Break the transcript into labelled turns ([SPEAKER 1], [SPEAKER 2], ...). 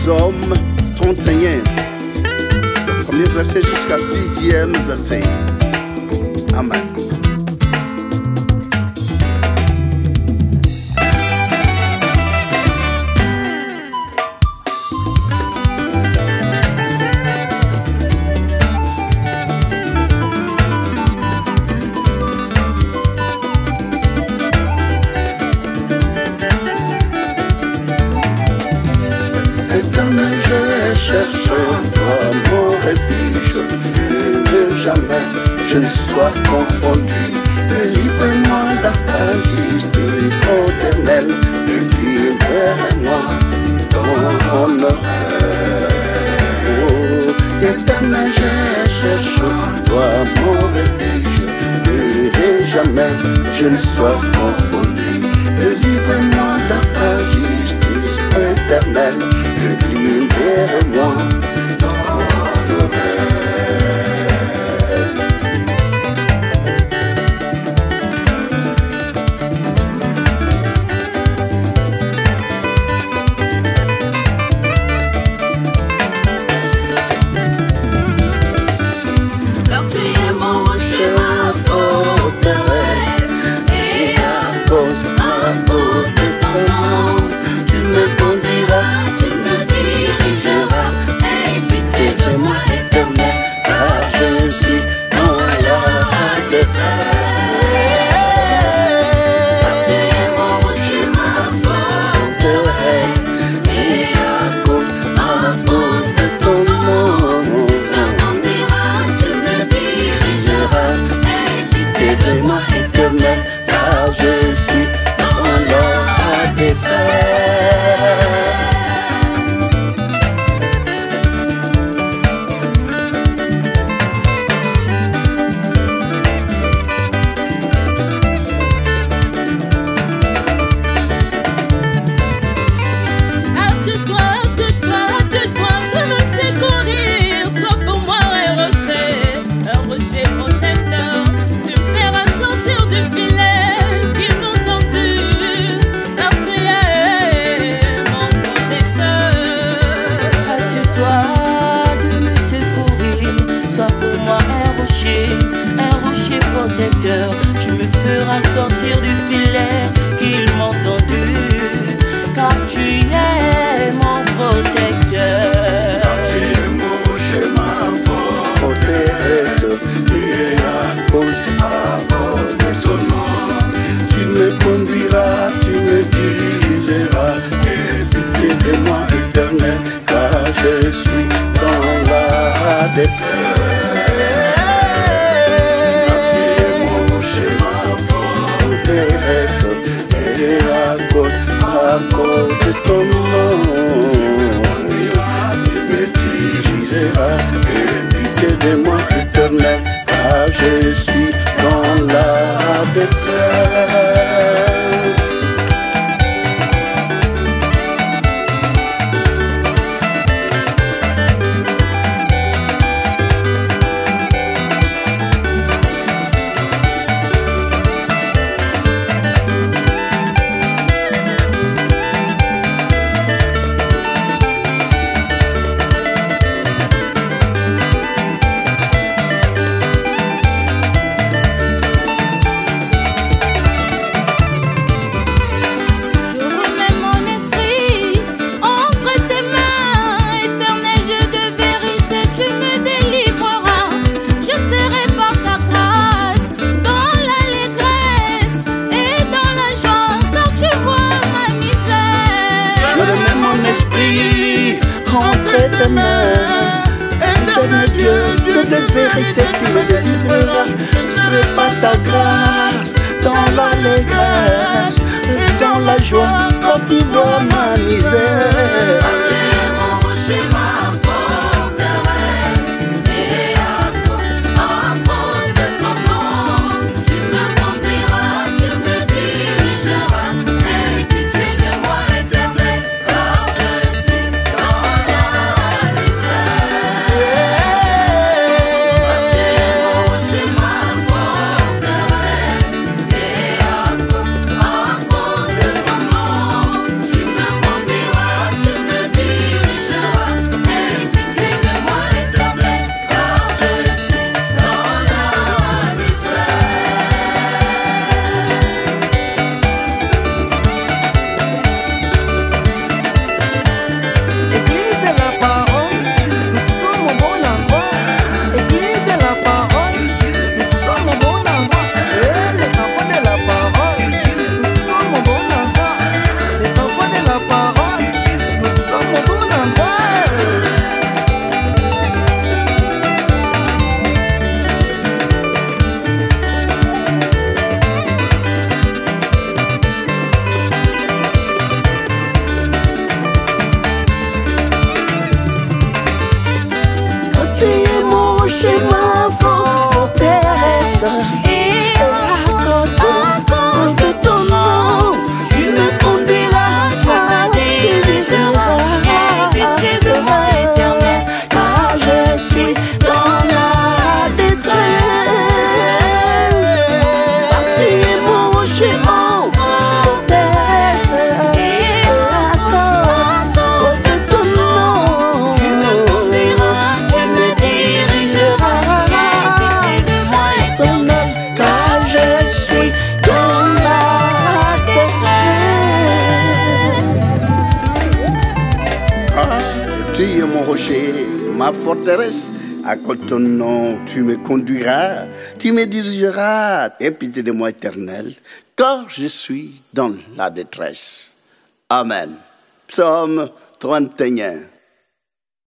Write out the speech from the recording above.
[SPEAKER 1] Psaume 31, le premier verset jusqu'à 6e verset. Amen. Je cherche toi mon refuge, que jamais je ne sois confondu. Délivre-moi dans ta justice éternelle, délivre-moi ton honneur. Oh, éternel, je cherche toi mon refuge, que jamais je ne sois confondu. Délivre-moi dans ta justice éternelle, libère-moi ton honneur.
[SPEAKER 2] Car tu es mon rocher, ma forteresse, et à cause de ton nom, tu me conduiras, tu me dirigeras. Aie pitié de moi, éternel, car je suis dans la détresse. Car tu es mon rocher, ma forteresse, et à cause de ton nom, tu me dirigeras. Aie pitié de moi, éternel, car je suis dans la détresse.
[SPEAKER 3] Tu me feras sortir du filet qu'ils m'ont tendu, car tu es mon protecteur.
[SPEAKER 1] Car tu es mon rocher, ma forteresse, et à cause de ton nom, tu me conduiras, tu me dirigeras. Aie pitié de moi, éternel, car je suis dans la détresse. Et à cause de ton nom, tu me dirigeras. Et pitié de moi, éternel, car je suis dans la détresse.
[SPEAKER 3] Entre tes mains, éternel Dieu, de vérité tu me délivreras. Je serai par ta grâce dans l'allégresse et dans la joie quand tu vois ma misère.
[SPEAKER 2] Tu es mon rocher, ma forteresse, et à cause de ton nom, tu me conduiras, tu me dirigeras. Aie pitié de moi, éternel, car je suis dans la détresse. Tu es mon rocher, ma forteresse, et à cause de ton nom, tu me conduiras, tu me
[SPEAKER 1] ma forteresse. À cause de ton nom, tu me conduiras, tu me dirigeras. Aie pitié de moi, Éternel, car je suis dans la détresse. Amen. Psaume 31.